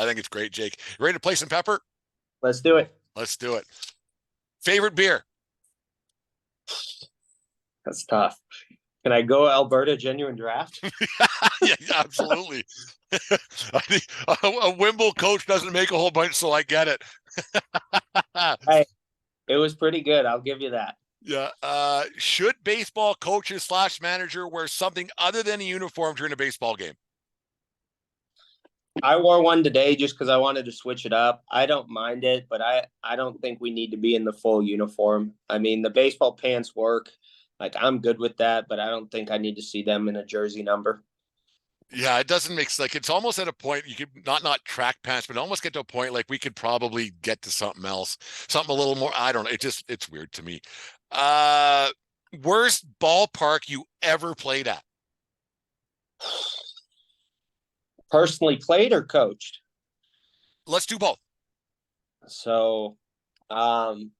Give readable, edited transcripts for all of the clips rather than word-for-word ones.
think it's great, Jake. Ready to play some Pepper? Let's do it. Let's do it. Favorite beer? That's tough. Can I go Alberta Genuine Draft? Yeah, absolutely. I think a Wimble coach doesn't make a whole bunch, so I get it. Hey, it was pretty good. I'll give you that. Yeah. Should baseball coaches / manager wear something other than a uniform during a baseball game? I wore one today just because I wanted to switch it up. I don't mind it, but I don't think we need to be in the full uniform. I mean, the baseball pants work. Like, I'm good with that, but I don't think I need to see them in a jersey number. Yeah, it doesn't make sense. Like it's almost at a point you could not track pants, but almost get to a point like we could probably get to something else, something a little more. I don't know. It's weird to me. Uh, Worst ballpark you ever played at? Personally played or coached? Let's do both. So, um,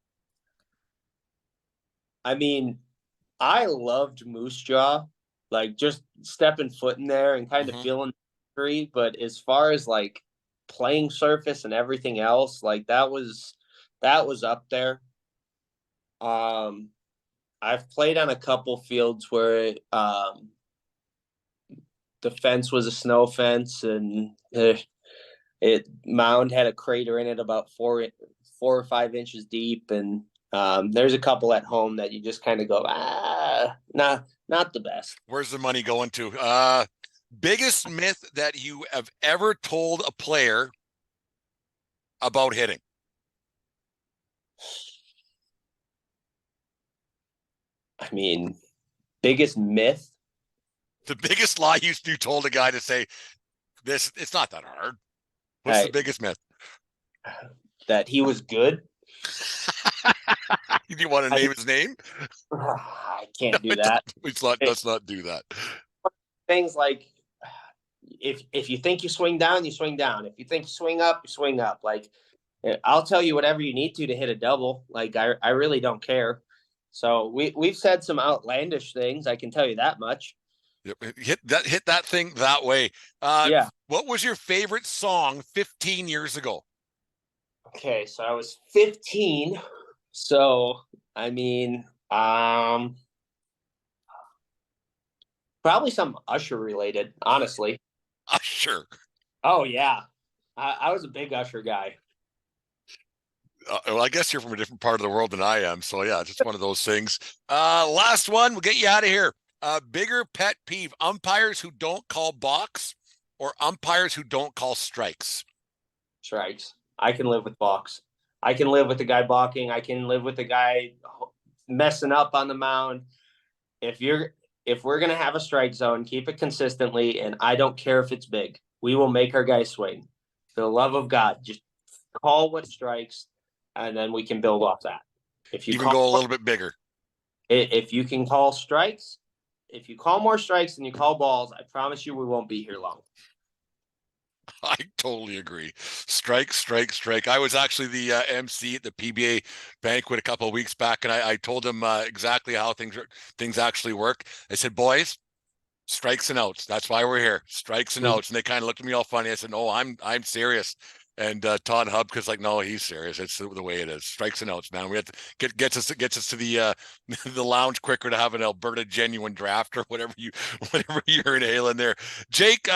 I mean, I loved Moose Jaw, like just stepping foot in there and kind of Mm-hmm. feeling the tree. But as far as like playing surface and everything else, like that was up there. Um, I've played on a couple fields where the fence was a snow fence and it mound had a crater in it about 4 or 5 inches deep, and there's a couple at home that you just kind of go, not the best. Where's the money going to? Biggest myth that you have ever told a player about hitting? I mean, biggest myth. The biggest lie you told a guy to say this, it's not that hard. What's the Hey, biggest myth? that he was good. Do you want to I, name his name? I can't do that. Let's not do that. Things like if you think you swing down, you swing down. If you think you swing up, you swing up. Like I'll tell you whatever you need to hit a double. Like I really don't care. So we've said some outlandish things. I can tell you that much. Yep. Hit that thing that way. Yeah. What was your favorite song 15 years ago? Okay, so I was 15. So I mean, probably some Usher related, honestly. Sure. Oh yeah, I was a big Usher guy. Well, I guess you're from a different part of the world than I am. So yeah, it's just one of those things. Last one, we'll get you out of here. Bigger pet peeve: umpires who don't call balks or umpires who don't call strikes. Strikes. I can live with balks. I can live with the guy balking. I can live with the guy messing up on the mound. If you're if we're gonna have a strike zone, keep it consistently, and I don't care if it's big. We will make our guys swing. For the love of God, just call what strikes, and then we can build off that. If you Even call, go a little bit bigger. if you can call strikes, if you call more strikes than you call balls, I promise you we won't be here long. I totally agree. Strike, strike, strike. I was actually the MC at the PBA banquet a couple of weeks back, and I told them exactly how things actually work. I said, boys, strikes and outs. That's why we're here. Strikes and outs. And they kind of looked at me all funny. I said, no, I'm serious. And Todd Hubka's like, no, he's serious. It's the way it is. Strikes and outs, man. We have to gets us to the the lounge quicker to have an Alberta genuine draft or whatever you're inhaling there. Jake,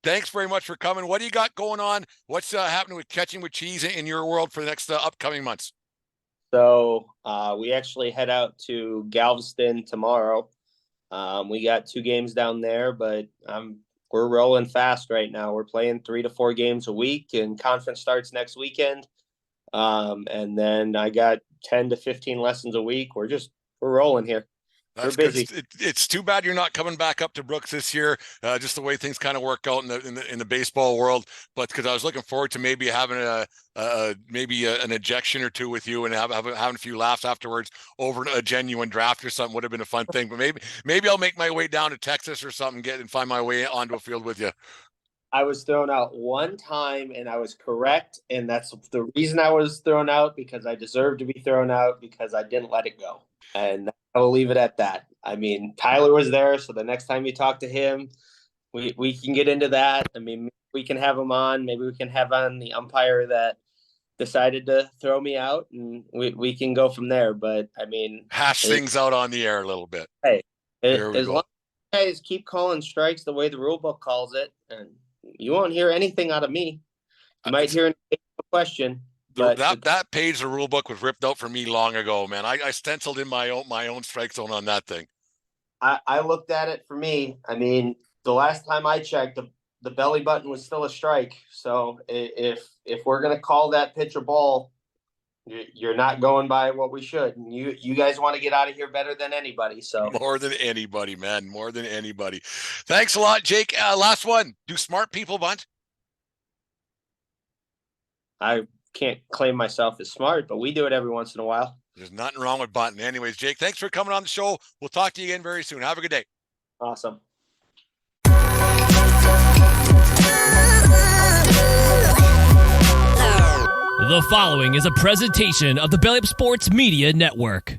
thanks very much for coming. What do you got going on? What's happening with Catching with Cheese in your world for the next upcoming months? So we actually head out to Galveston tomorrow. We got 2 games down there, but we're rolling fast right now. We're playing 3 to 4 games a week, and conference starts next weekend. And then I got 10 to 15 lessons a week. We're rolling here. We're That's good. busy. It's too bad you're not coming back up to Brooks this year. Just the way things kind of work out in the baseball world. But because I was looking forward to maybe having an ejection or two with you and having a few laughs afterwards over a genuine draft or something would have been a fun thing. But maybe I'll make my way down to Texas or something, and find my way onto a field with you. I was thrown out one time and I was correct. And that's the reason I was thrown out, because I deserved to be thrown out because I didn't let it go. And I will leave it at that. I mean, Tyler was there. So the next time you talk to him, we can get into that. I mean, we can have them on. Maybe we can have on the umpire that decided to throw me out, and we can go from there. But I mean, Hash things out on the air a little bit. Hey, There we as go. long as you guys keep calling strikes the way the rule book calls it, and you won't hear anything out of me. You might hear a question. But that page of the rule book was ripped out for me long ago, man. I stenciled in my own strike zone on that thing. I looked at it for me. I mean, the last time I checked, the belly button was still a strike. So if we're gonna call that pitch a ball, you're not going by what we should. And you guys want to get out of here better than anybody. So more than anybody, man. More than anybody. Thanks a lot, Jake. Last one. Do smart people bunt? I can't claim myself as smart, but we do it every once in a while. There's nothing wrong with bunting. Anyways, Jake, thanks for coming on the show. We'll talk to you again very soon. Have a good day. Awesome. The following is a presentation of the Belly Up Sports Media Network.